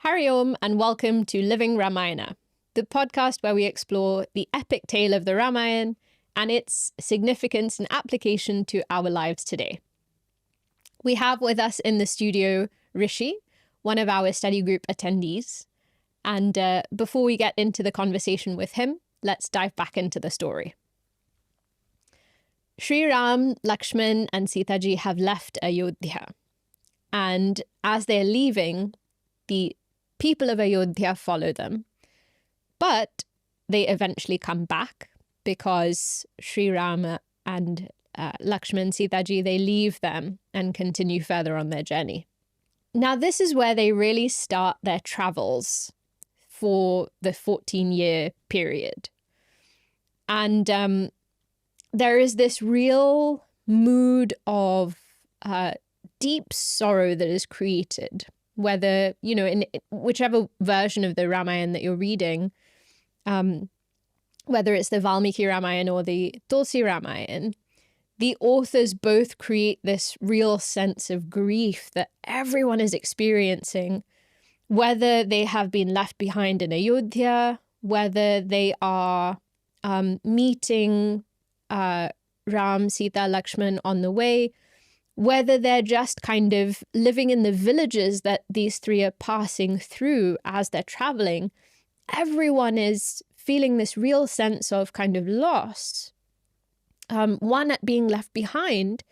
Hari Om and welcome to Living Ramayana, the podcast where we explore the epic tale of the Ramayana and its significance and application to our lives today. We have with us in the studio Rishi, one of our study group attendees. And before we get into the conversation with him, let's dive back into the story. Sri Ram, Lakshman and Sita ji have left Ayodhya. And as they're leaving, the people of Ayodhya follow them. But they eventually come back because Sri Rama and Lakshman, Sita ji, they leave them and continue further on their journey. Now, this is where they really start their travels for the 14-year period. And there is this real mood of deep sorrow that is created, whether, in whichever version of the Ramayana that you're reading, whether it's the Valmiki Ramayana or the Tulsi Ramayana, the authors both create this real sense of grief that everyone is experiencing, whether they have been left behind in Ayodhya, whether they are meeting Ram, Sita, Lakshman on the way, whether they're just kind of living in the villages that these three are passing through as they're traveling. Everyone is feeling this real sense of kind of loss. One, at being left behind,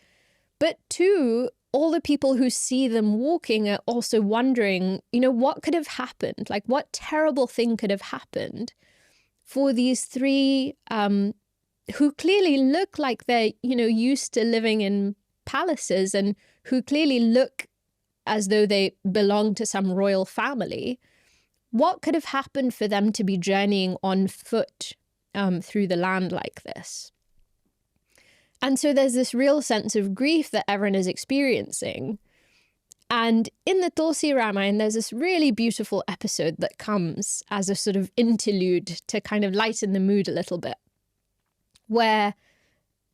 but two, all the people who see them walking are also wondering, what could have happened? Like, what terrible thing could have happened for these three who clearly look like they're, used to living in palaces and who clearly look as though they belong to some royal family. What could have happened for them to be journeying on foot through the land like this? And so there's this real sense of grief that everyone is experiencing. And in the Tulsi Ramayana, there's this really beautiful episode that comes as a sort of interlude to kind of lighten the mood a little bit, where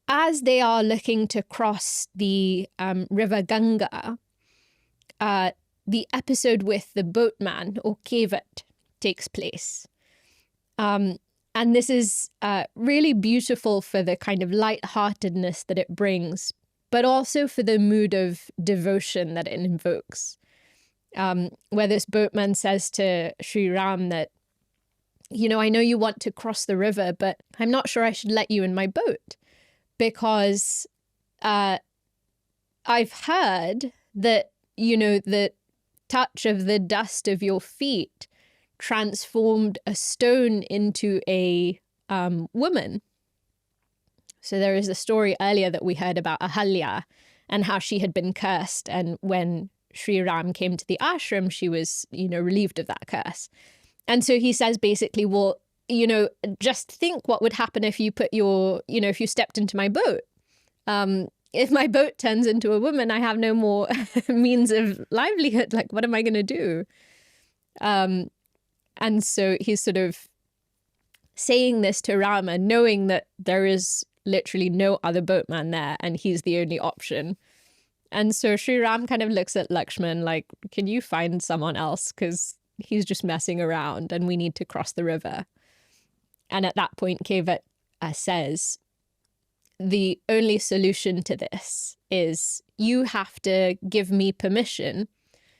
as they are looking to cross the river Ganga, the episode with the boatman or Kevat takes place. And this is really beautiful for the kind of lightheartedness that it brings, but also for the mood of devotion that it invokes. Where this boatman says to Sri Ram that, I know you want to cross the river, but I'm not sure I should let you in my boat because I've heard that, the touch of the dust of your feet transformed a stone into a woman. So there is a story earlier that we heard about Ahalya and how she had been cursed. And when Sri Ram came to the ashram, she was, relieved of that curse. And so he says basically, well, just think what would happen if you put if you stepped into my boat. If my boat turns into a woman, I have no more means of livelihood. Like, what am I going to do? And so he's sort of saying this to Rama, knowing that there is literally no other boatman there and he's the only option. And so Sri Ram kind of looks at Lakshman like, can you find someone else? Because he's just messing around and we need to cross the river. And at that point, Kevat says, the only solution to this is you have to give me permission.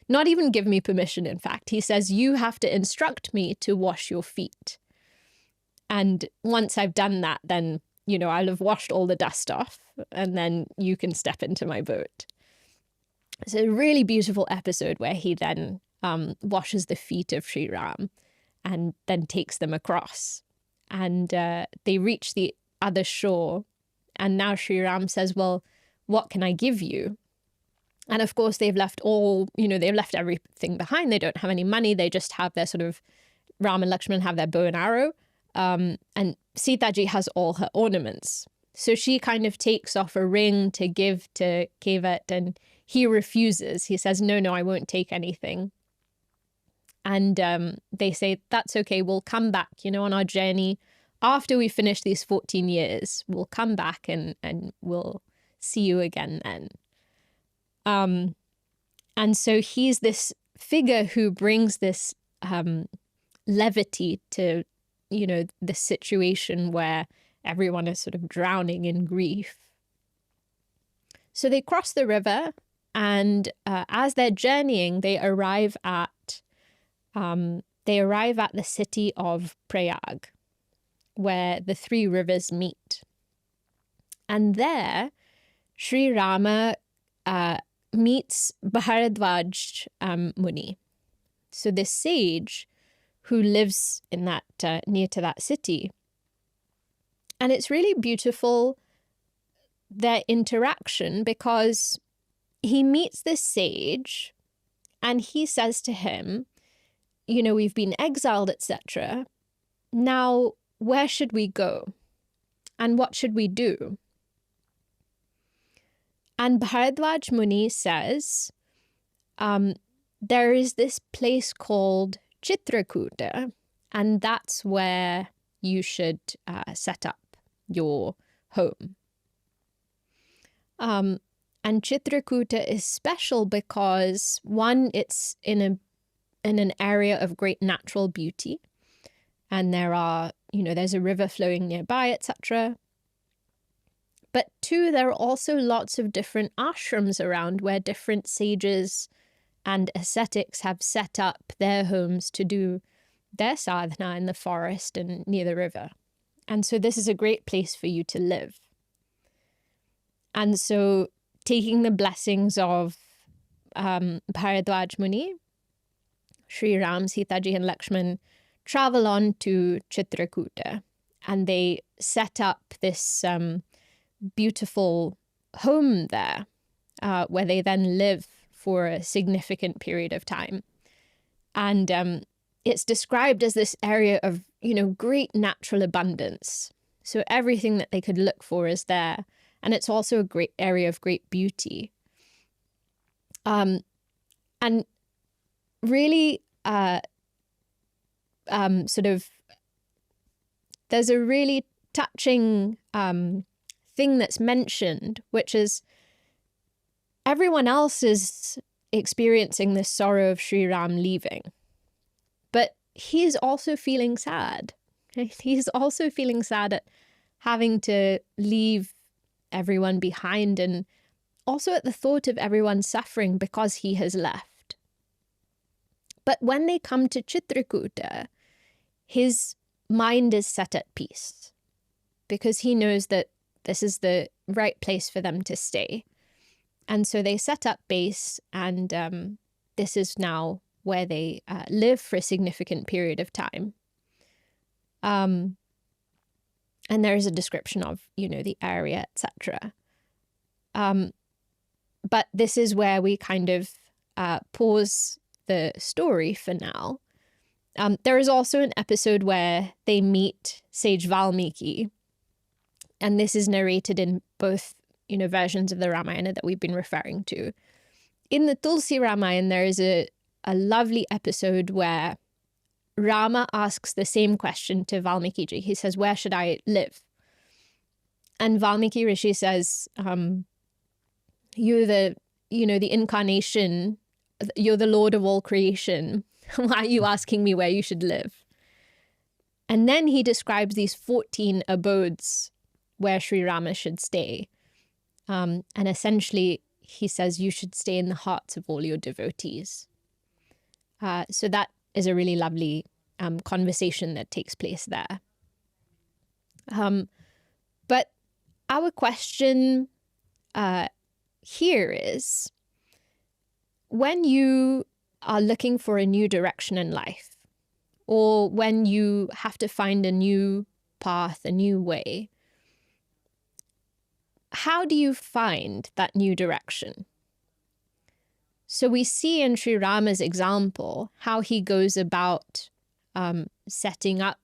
Not even give me permission, in fact. He says, you have to instruct me to wash your feet. And once I've done that, then, I'll have washed all the dust off and then you can step into my boat. It's a really beautiful episode where he then washes the feet of Sri Ram and then takes them across. And they reach the other shore. And now Sri Ram says, well, what can I give you? And of course, they've left they've left everything behind. They don't have any money. They just have their sort of, Ram and Lakshman have their bow and arrow. And Sita ji has all her ornaments. So she kind of takes off a ring to give to Kevat and he refuses. He says, no, I won't take anything. And they say, that's okay. We'll come back, on our journey. After we finish these 14 years, we'll come back and we'll see you again then. And so he's this figure who brings this levity to, the situation where everyone is sort of drowning in grief. So they cross the river, and as they're journeying, they arrive at the city of Prayag, where the three rivers meet. And there, Sri Rama meets Bharadwaj Muni. So this sage who lives in that near to that city. And it's really beautiful, their interaction, because he meets this sage and he says to him, we've been exiled, etc. Now, where should we go? And what should we do? And Bharadwaj Muni says, there is this place called Chitrakuta, and that's where you should set up your home. And Chitrakuta is special because, one, it's in an area of great natural beauty, and there's a river flowing nearby, etc. But two, there are also lots of different ashrams around where different sages and ascetics have set up their homes to do their sadhana in the forest and near the river. And so this is a great place for you to live. And so taking the blessings of Bharadwaj Muni, Sri Ram, Sitaji and Lakshman travel on to Chitrakuta, and they set up this beautiful home there, where they then live for a significant period of time. And it's described as this area of, great natural abundance. So everything that they could look for is there. And it's also a great area of great beauty. And really, there's a really touching thing that's mentioned, which is everyone else is experiencing this sorrow of Sri Ram leaving, but he's also feeling sad. He's also feeling sad at having to leave everyone behind, and also at the thought of everyone suffering because he has left. But when they come to Chitrakuta, his mind is set at peace because he knows that this is the right place for them to stay. And so they set up base, and this is now where they live for a significant period of time. And there's a description of, the area, etc. But this is where we kind of pause the story for now. There is also an episode where they meet Sage Valmiki, and this is narrated in both, versions of the Ramayana that we've been referring to. In the Tulsi Ramayana, there is a lovely episode where Rama asks the same question to Valmiki Ji. He says, where should I live? And Valmiki Rishi says, you're the incarnation, you're the Lord of all creation. Why are you asking me where you should live? And then he describes these 14 abodes where Sri Rama should stay. And essentially, he says you should stay in the hearts of all your devotees. So that is a really lovely conversation that takes place there. But our question here is, when you are looking for a new direction in life, or when you have to find a new path, a new way, how do you find that new direction? So we see in Sri Rama's example how he goes about setting up,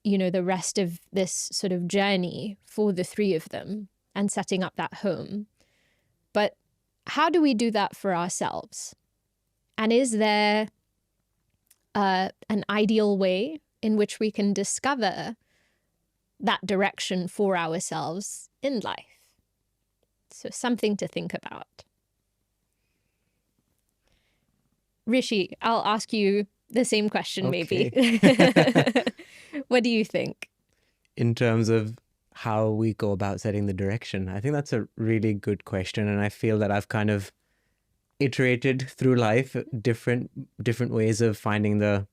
the rest of this sort of journey for the three of them and setting up that home. But how do we do that for ourselves? And is there an ideal way in which we can discover that direction for ourselves in life? So something to think about. Rishi, I'll ask you the same question, maybe. What do you think? In terms of how we go about setting the direction, I think that's a really good question. And I feel that I've kind of iterated through life different ways of finding the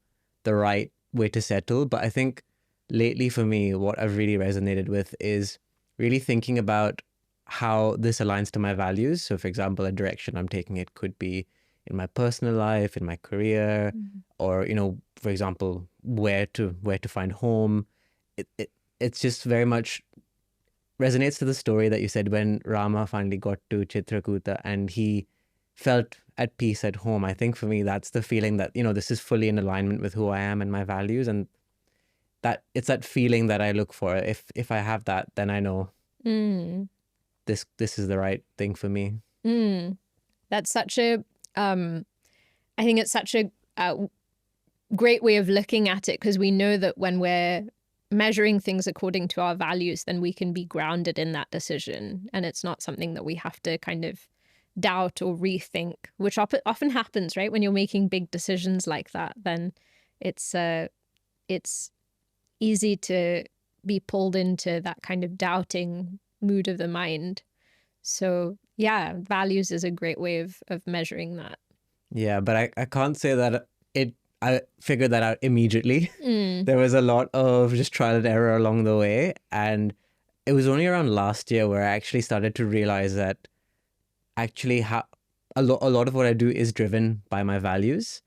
right way to settle. But I think lately for me, what I've really resonated with is really thinking about how this aligns to my values. So for example, a direction I'm taking it could be in my personal life, in my career, or, you know, for example, where to find home. It's just very much resonates to the story that you said when Rama finally got to Chitrakuta and he felt at peace at home. I think for me, that's the feeling that, you know, this is fully in alignment with who I am and my values. And that it's that feeling that I look for. If I have that, then I know this is the right thing for me. That's such a, I think it's such a great way of looking at it, because we know that when we're measuring things according to our values, then we can be grounded in that decision. And it's not something that we have to kind of doubt or rethink, which often happens, right? When you're making big decisions like that, then it's easy to be pulled into that kind of doubting mood of the mind. So yeah, values is a great way of measuring that. Yeah, but I can't say that I figured that out immediately. There was a lot of just trial and error along the way. And it was only around last year where I actually started to realize that actually a lot of what I do is driven by my values.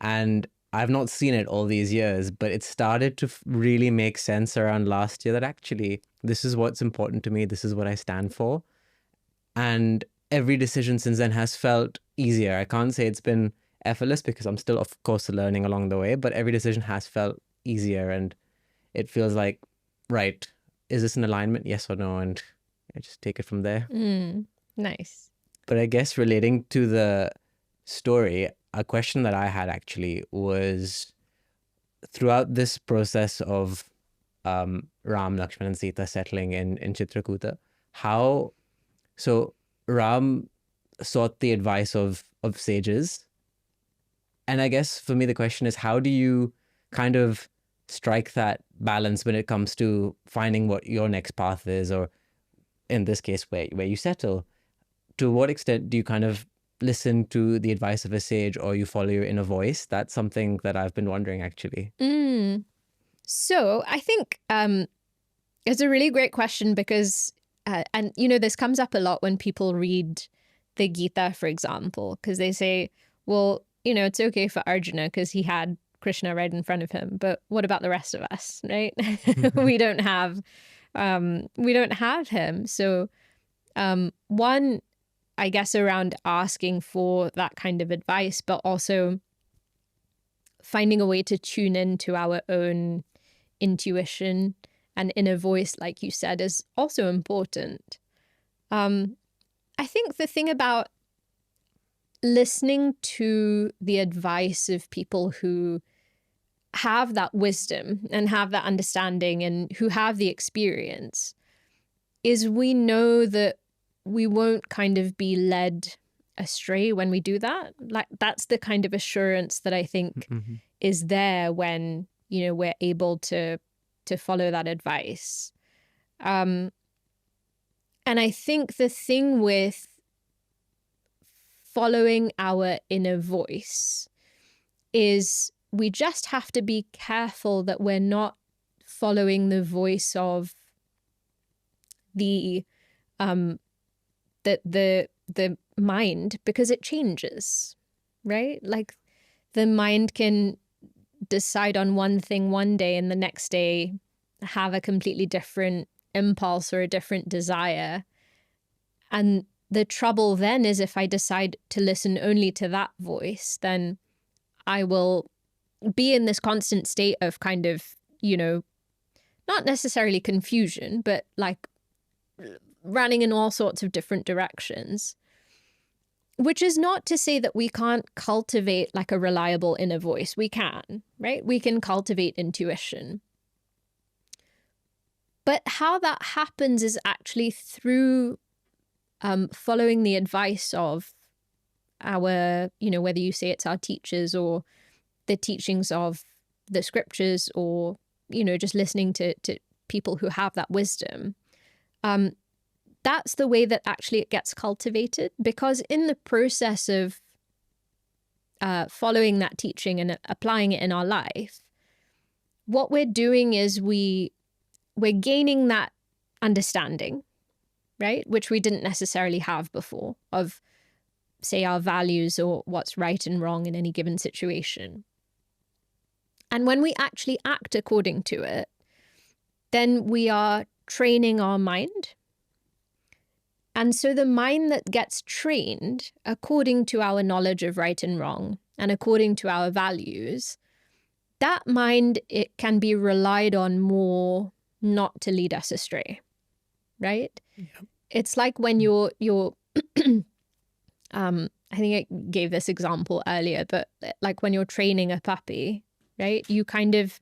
And I've not seen it all these years, but it started to really make sense around last year that actually this is what's important to me. This is what I stand for. And every decision since then has felt easier. I can't say it's been effortless because I'm still, of course, learning along the way, but every decision has felt easier and it feels like, right, is this in alignment? Yes or no? And I just take it from there. Nice. But I guess relating to the story, a question that I had actually was throughout this process of Ram, Lakshman, and Sita settling in Chitrakuta, so Ram sought the advice of sages. And I guess for me, the question is, how do you kind of strike that balance when it comes to finding what your next path is, or in this case, where you settle? To what extent do you kind of listen to the advice of a sage or you follow your inner voice? That's something that I've been wondering, actually. So I think it's a really great question because, and you know, this comes up a lot when people read the Gita, for example, because they say, well, you know, it's okay for Arjuna because he had Krishna right in front of him, but what about the rest of us, right? we don't have him. So one, I guess, around asking for that kind of advice, but also finding a way to tune into our own intuition and inner voice, like you said, is also important. I think the thing about listening to the advice of people who have that wisdom and have that understanding and who have the experience is we know that we won't kind of be led astray when we do that. Like that's the kind of assurance that I think is there when, you know, we're able to follow that advice. And I think the thing with following our inner voice is we just have to be careful that we're not following the voice of the mind, because it changes, right? Like the mind can decide on one thing one day and the next day have a completely different impulse or a different desire. And the trouble then is if I decide to listen only to that voice, then I will be in this constant state of kind of, you know, not necessarily confusion, but like running in all sorts of different directions. Which is not to say that we can't cultivate like a reliable inner voice. We can, right? We can cultivate intuition. But how that happens is actually through following the advice of our, whether you say it's our teachers or the teachings of the scriptures, or, just listening to people who have that wisdom, that's the way that actually it gets cultivated. Because in the process of following that teaching and applying it in our life, what we're doing is we're gaining that understanding, right? Which we didn't necessarily have before, of, say, our values or what's right and wrong in any given situation. And when we actually act according to it, then we are training our mind. And so the mind that gets trained according to our knowledge of right and wrong and according to our values, that mind, it can be relied on more not to lead us astray, right? Yeah. It's like when you're I think I gave this example earlier, but like when you're training a puppy, right? You kind of,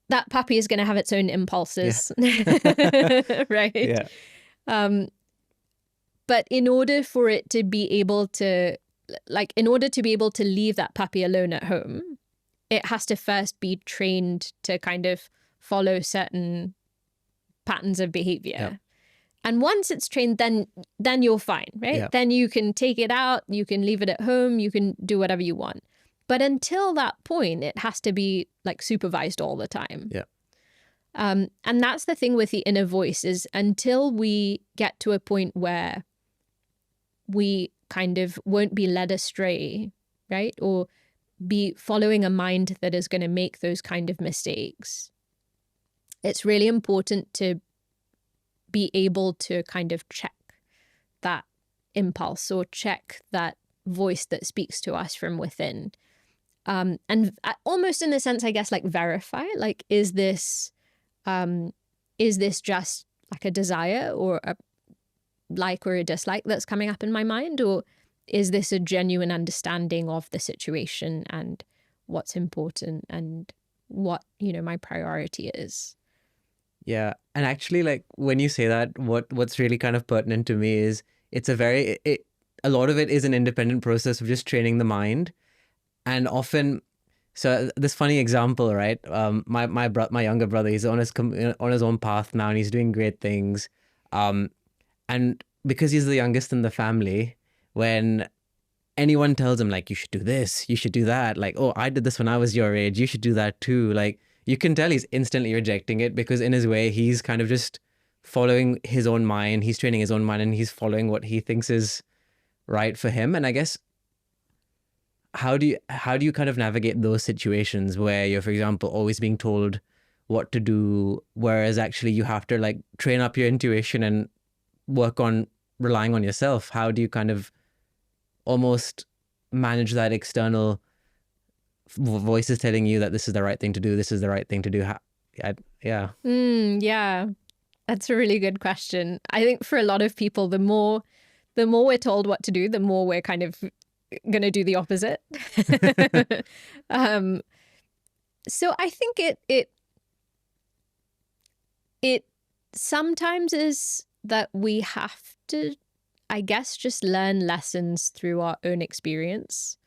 that puppy is going to have its own impulses, right? Yeah. But in order for it to be able to, in order to be able to leave that puppy alone at home, it has to first be trained to kind of follow certain patterns of behavior. Yeah. And once it's trained, then you're fine, right? Yeah. Then you can take it out, you can leave it at home, you can do whatever you want. But until that point, it has to be like supervised all the time. Yeah. And that's the thing with the inner voice, is until we get to a point where we kind of won't be led astray, right? Or be following a mind that is going to make those kind of mistakes, it's really important to be able to kind of check that impulse or check that voice that speaks to us from within. And almost in a sense, I guess, like verify, like, is this just like a desire or a like or a dislike that's coming up in my mind? Or is this a genuine understanding of the situation and what's important and what, my priority is? Yeah. And actually, like, when you say that, what's really kind of pertinent to me is it's a lot of it is an independent process of just training the mind. And often, so this funny example, right? My younger brother, he's on his own path now, and he's doing great things. And because he's the youngest in the family, when anyone tells him, like, you should do this, you should do that, like, oh, I did this when I was your age, you should do that too, like, you can tell he's instantly rejecting it, because in his way, he's kind of just following his own mind. He's training his own mind, and he's following what he thinks is right for him. And I guess, how do you kind of navigate those situations where you're, for example, always being told what to do, whereas actually you have to, like, train up your intuition and work on relying on yourself? How do you kind of almost manage that external voices telling you that this is the right thing to do, this is the right thing to do? Yeah. Yeah, that's a really good question. I think for a lot of people, the more we're told what to do, the more we're kind of going to do the opposite. So I think it sometimes is that we have to, I guess, just learn lessons through our own experience,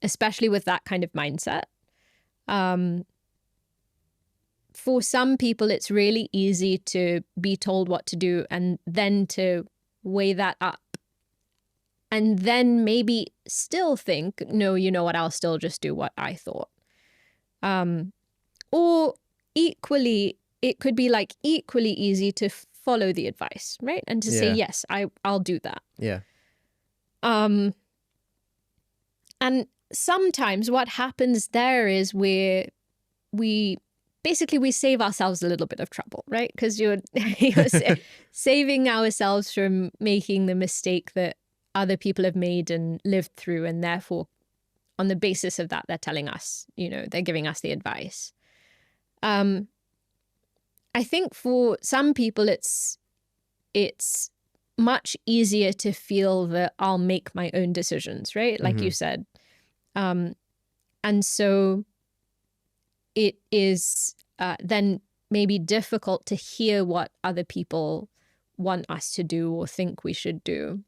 especially with that kind of mindset. For some people, it's really easy to be told what to do and then to weigh that up and then maybe still think, no, you know what, I'll still just do what I thought. Or equally, it could be like equally easy to follow the advice, right? And to say, yes, I'll do that. Yeah. And sometimes what happens there is we save ourselves a little bit of trouble, right? Because you're saving ourselves from making the mistake that other people have made and lived through, and therefore, on the basis of that, they're telling us, they're giving us the advice. I think for some people, it's much easier to feel that I'll make my own decisions, right? Like you said. And so it is then maybe difficult to hear what other people want us to do or think we should do.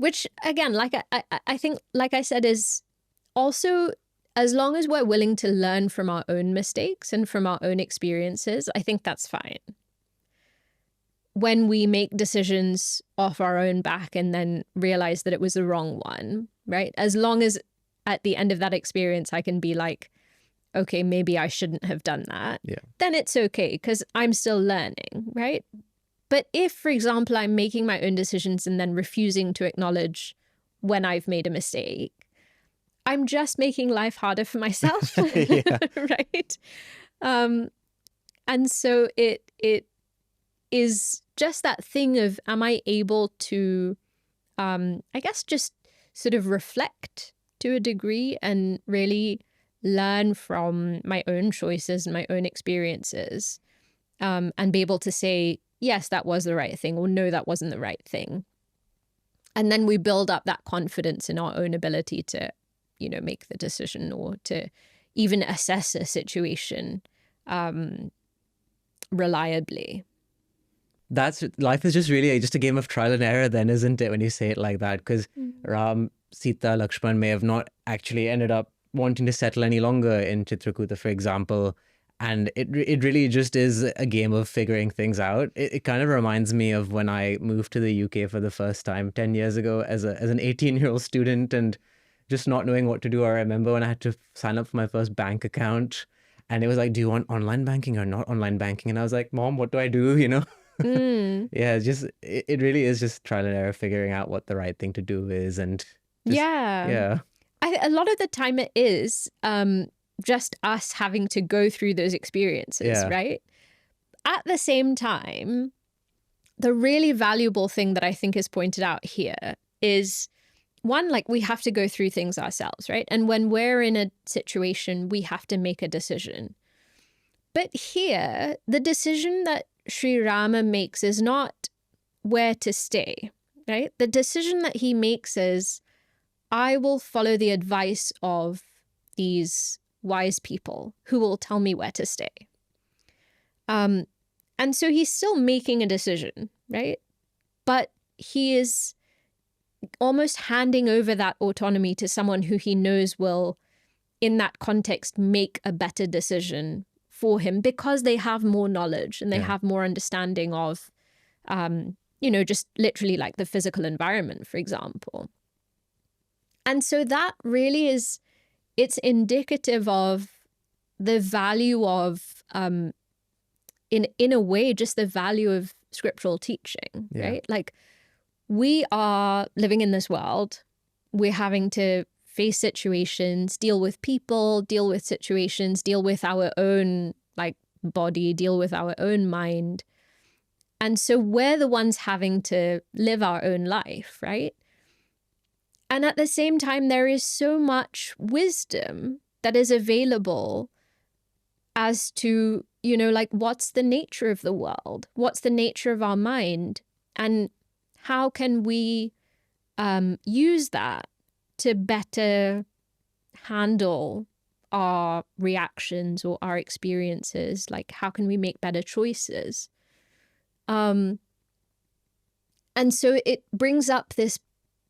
Which, again, like I think, like I said, is also, as long as we're willing to learn from our own mistakes and from our own experiences, I think that's fine. When we make decisions off our own back and then realize that it was the wrong one, right? As long as at the end of that experience, I can be like, okay, maybe I shouldn't have done that. Yeah. Then it's okay because I'm still learning, right? But if, for example, I'm making my own decisions and then refusing to acknowledge when I've made a mistake, I'm just making life harder for myself, right? And so it is just that thing of, am I able to, I guess, just sort of reflect to a degree and really learn from my own choices and my own experiences, and be able to say, yes, that was the right thing, or no, that wasn't the right thing. And then we build up that confidence in our own ability to, make the decision or to even assess a situation reliably. Life is just really just a game of trial and error then, isn't it, when you say it like that? Because Ram, Sita, Lakshman may have not actually ended up wanting to settle any longer in Chitrakuta, for example. And it really just is a game of figuring things out. It kind of reminds me of when I moved to the UK for the first time 10 years ago as an 18-year-old student and just not knowing what to do. I remember when I had to sign up for my first bank account and it was like, do you want online banking or not online banking? And I was like, Mom, what do I do? Yeah, it really is just trial and error, figuring out what the right thing to do is. And yeah. A lot of the time it is just us having to go through those experiences, right? At the same time, the really valuable thing that I think is pointed out here is, one, like, we have to go through things ourselves, right? And when we're in a situation, we have to make a decision. But here, the decision that Sri Rama makes is not where to stay, right? The decision that he makes is, I will follow the advice of these wise people who will tell me where to stay. And so he's still making a decision, right? But he is almost handing over that autonomy to someone who he knows will, in that context, make a better decision for him because they have more knowledge and they have more understanding of, just literally like the physical environment, for example. And so that really is, it's indicative of the value of, in a way, just the value of scriptural teaching, right? Like, we are living in this world. We're having to face situations, deal with people, deal with situations, deal with our own body, deal with our own mind. And so we're the ones having to live our own life, right? And at the same time, there is so much wisdom that is available as to, what's the nature of the world? What's the nature of our mind? And how can we use that to better handle our reactions or our experiences? Like, how can we make better choices? And so it brings up this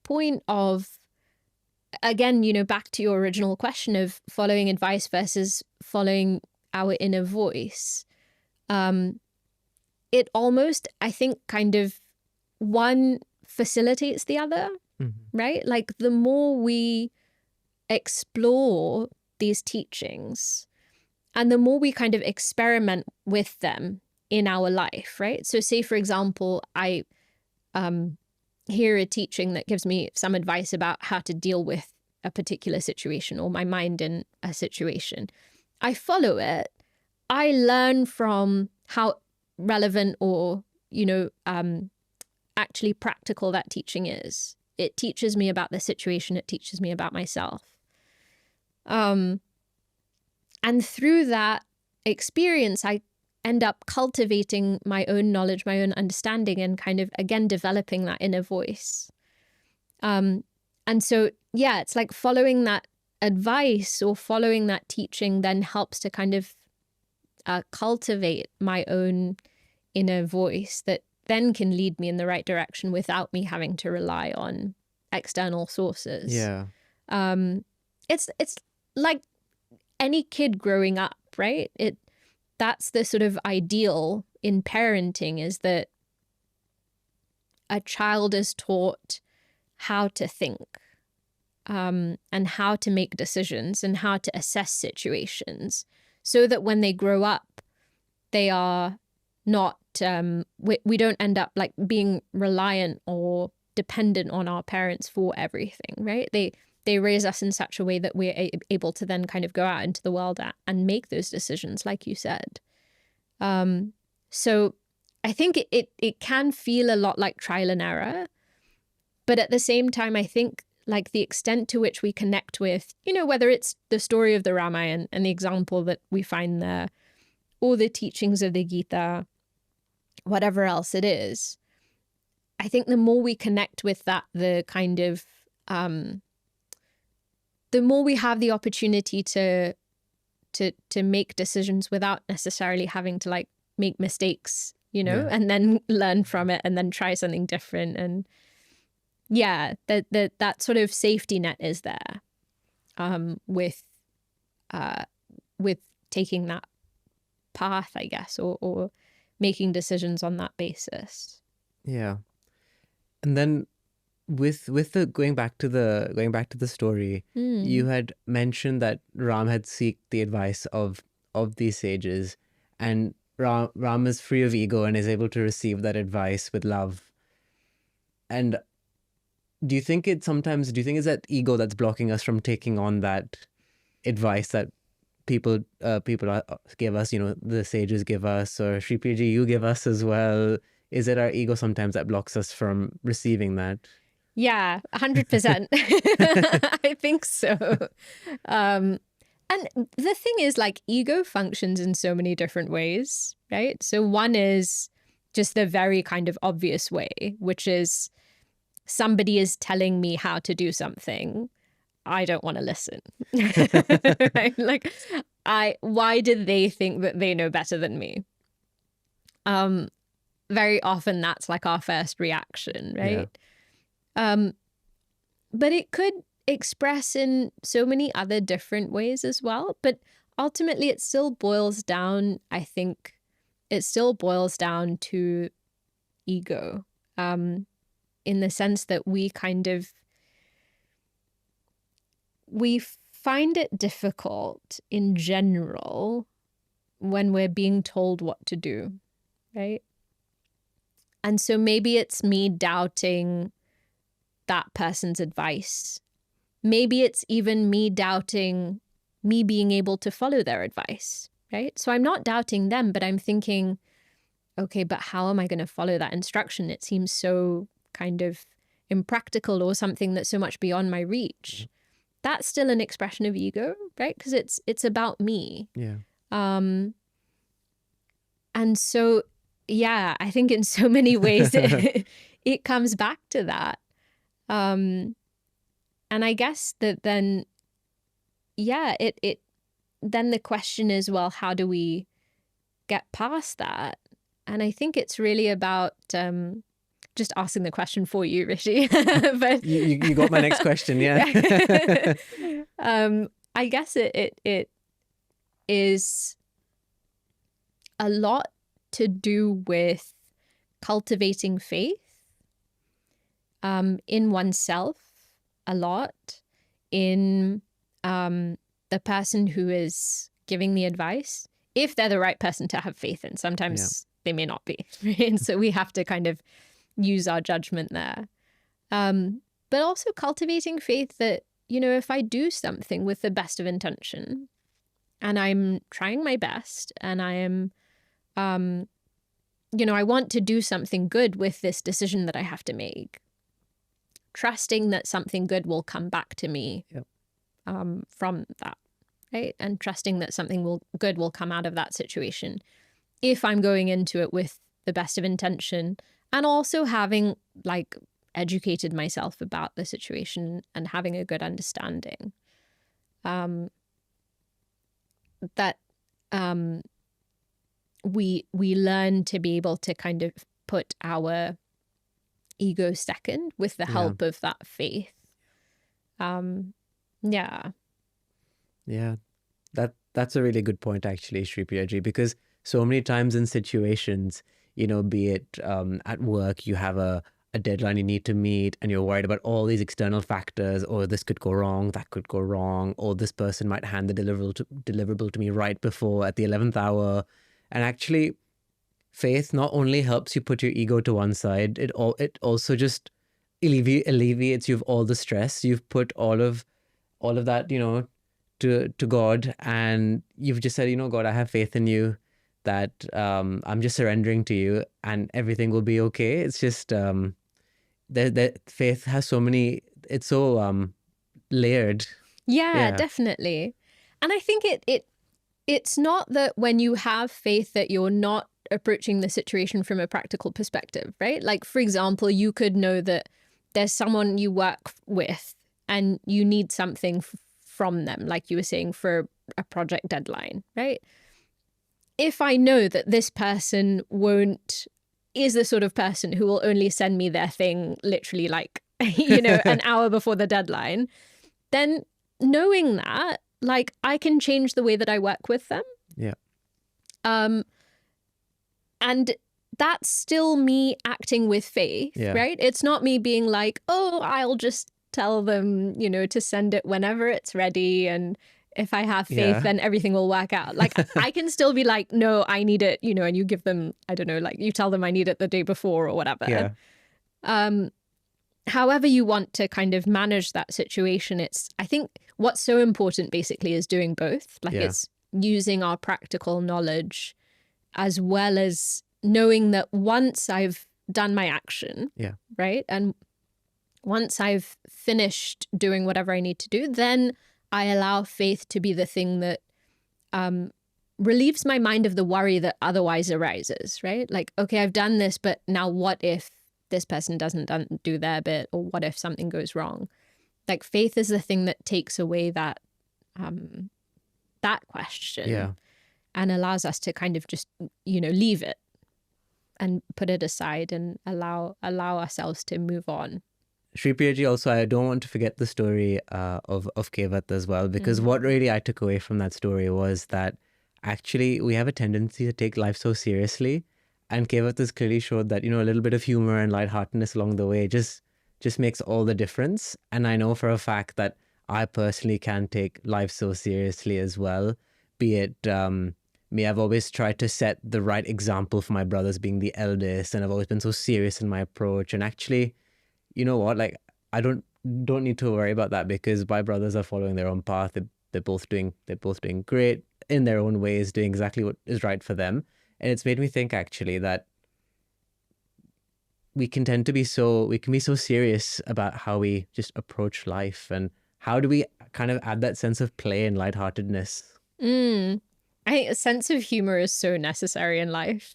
point of, again, back to your original question of following advice versus following our inner voice. It almost, I think, kind of one facilitates the other, right? Like, the more we explore these teachings and the more we kind of experiment with them in our life, right? So say, for example, I hear a teaching that gives me some advice about how to deal with a particular situation or my mind in a situation. I follow it. I learn from how relevant or, actually practical that teaching is. It teaches me about the situation. It teaches me about myself. And through that experience, I end up cultivating my own knowledge, my own understanding, and kind of, again, developing that inner voice. And so, it's like following that advice or following that teaching then helps to kind of cultivate my own inner voice that then can lead me in the right direction without me having to rely on external sources. Yeah. It's like any kid growing up, right? That's the sort of ideal in parenting, is that a child is taught how to think, and how to make decisions and how to assess situations, so that when they grow up, they are not, we don't end up like being reliant or dependent on our parents for everything, right? They raise us in such a way that we're able to then kind of go out into the world and make those decisions, like you said. So I think it can feel a lot like trial and error, but at the same time, I think like the extent to which we connect with, whether it's the story of the Ramayana and the example that we find there, or the teachings of the Gita, whatever else it is, I think the more we connect with that, the kind of, the more we have the opportunity to make decisions without necessarily having to like make mistakes, and then learn from it and then try something different. And yeah, that sort of safety net is there, with taking that path, I guess, or making decisions on that basis. Yeah. And then with the going back to the story, you had mentioned that Ram had sought the advice of these sages, and Ram is free of ego and is able to receive that advice with love. And do you think it's that ego that's blocking us from taking on that advice that people give us, the sages give us, or Shripriya, you give us as well? Is it our ego sometimes that blocks us from receiving that? Yeah, 100%. I think so. And the thing is, like, ego functions in so many different ways, right? So one is just the very kind of obvious way, which is somebody is telling me how to do something. I don't want to listen. Right? Like, why did they think that they know better than me? Very often that's like our first reaction, right? But it could express in so many other different ways as well. But ultimately, it still boils down, I think, to ego, in the sense that we find it difficult in general when we're being told what to do, right? And so maybe it's me doubting that person's advice. Maybe it's even me doubting me being able to follow their advice, right? So I'm not doubting them, but I'm thinking, okay, but how am I going to follow that instruction? It seems so kind of impractical, or something that's so much beyond my reach. That's still an expression of ego, right? Because it's about me. Yeah. And so, yeah, I think in so many ways it comes back to that. And I guess that then, yeah, then the question is, well, how do we get past that? And I think it's really about just asking the question for you, Rishi. But you got my next question, yeah. I guess it is a lot to do with cultivating faith in oneself, a lot in the person who is giving the advice, if they're the right person to have faith in. Sometimes they may not be, right? And so we have to kind of use our judgment there. But also cultivating faith that, if I do something with the best of intention, and I'm trying my best, and I am, I want to do something good with this decision that I have to make, trusting that something good will come back to me from that, right? And trusting that something good will come out of that situation if I'm going into it with the best of intention, and also having like educated myself about the situation and having a good understanding. That we learn to be able to kind of put our ego second with the help of that faith. Yeah. Yeah. That's a really good point, actually, Shripriyaji, because so many times in situations, be it at work, you have a deadline you need to meet and you're worried about all these external factors, or this could go wrong, that could go wrong, or this person might hand the deliverable to me right before at the 11th hour. And actually, faith not only helps you put your ego to one side, it also just alleviates you of all the stress. You've put all of that, to God, and you've just said, God, I have faith in you, that I'm just surrendering to you, and everything will be okay. It's just that faith has so many. It's so layered. Yeah, definitely. And I think it's not that when you have faith that you're not approaching the situation from a practical perspective, right? Like, for example, you could know that there's someone you work with and you need something from them, like you were saying, for a project deadline, right? If I know that this person is the sort of person who will only send me their thing literally like, an hour before the deadline, then knowing that, like, I can change the way that I work with them. Yeah. And that's still me acting with faith, right? It's not me being like, oh, I'll just tell them, to send it whenever it's ready. And if I have faith, then everything will work out. Like, I can still be like, no, I need it, and you give them, I don't know, like you tell them I need it the day before or whatever. Yeah. However you want to kind of manage that situation, I think what's so important basically is doing both. Like it's using our practical knowledge as well as knowing that once I've done my action, right? And once I've finished doing whatever I need to do, then I allow faith to be the thing that relieves my mind of the worry that otherwise arises, right? Like, okay, I've done this, but now what if this person doesn't do their bit, or what if something goes wrong? Like, faith is the thing that takes away that question and allows us to kind of just, leave it and put it aside and allow ourselves to move on. Shripriyaji, also, I don't want to forget the story of Kevat as well, because what really I took away from that story was that actually we have a tendency to take life so seriously, and Kevat has clearly showed that, a little bit of humor and lightheartedness along the way just makes all the difference. And I know for a fact that I personally can take life so seriously as well, be it me. I've always tried to set the right example for my brothers, being the eldest, and I've always been so serious in my approach. And actually, you know what? Like, I don't need to worry about that, because my brothers are following their own path. They're both doing great in their own ways, doing exactly what is right for them. And it's made me think, actually, that we can be so serious about how we just approach life, and how do we kind of add that sense of play and lightheartedness. I think a sense of humor is so necessary in life.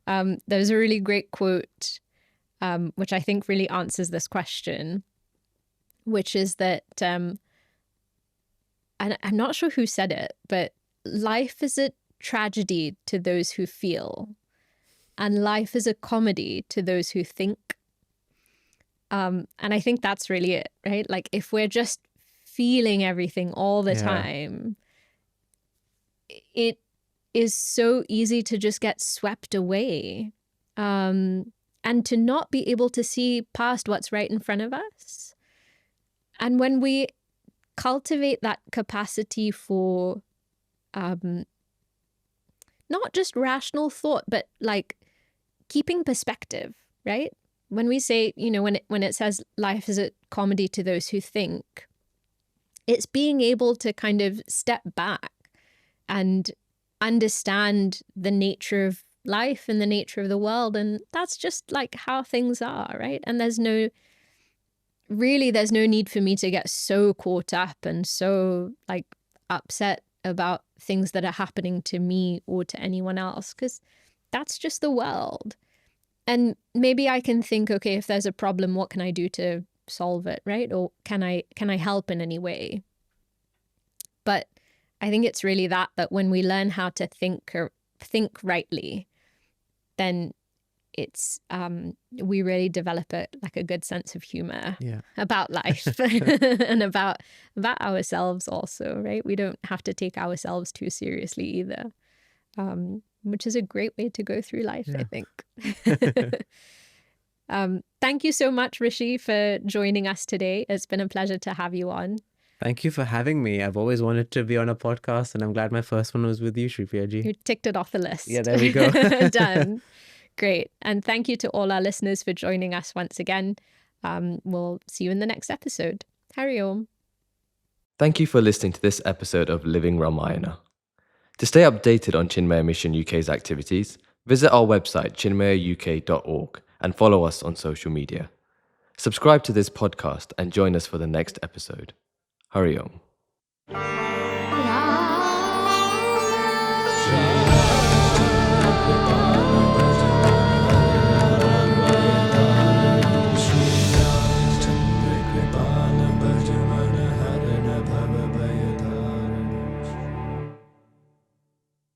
There's a really great quote which I think really answers this question, which is that, and I'm not sure who said it, but life is a tragedy to those who feel, and life is a comedy to those who think. And I think that's really it, right? Like, if we're just feeling everything all the time, it is so easy to just get swept away. And to not be able to see past what's right in front of us. And when we cultivate that capacity for not just rational thought, but like keeping perspective, right? When we say, when it says life is a comedy to those who think, it's being able to kind of step back and understand the nature of life and the nature of the world, and that's just like how things are, right? And there's no need for me to get so caught up and so like upset about things that are happening to me or to anyone else, because that's just the world. And maybe I can think, okay, if there's a problem, what can I do to solve it, right? Or can I help in any way? But I think it's really that when we learn how to think rightly, then it's we really develop a good sense of humor Yeah. about life and about ourselves also, right? We don't have to take ourselves too seriously either, which is a great way to go through life, I think. Thank you so much, Rishi, for joining us today. It's been a pleasure to have you on. Thank you for having me. I've always wanted to be on a podcast, and I'm glad my first one was with you, Shripriya ji. You ticked it off the list. Yeah, there we go. Done. Great. And thank you to all our listeners for joining us once again. We'll see you in the next episode. Hari Om. Thank you for listening to this episode of Living Ramayana. To stay updated on Chinmaya Mission UK's activities, visit our website chinmayauk.org and follow us on social media. Subscribe to this podcast and join us for the next episode. Hari Om.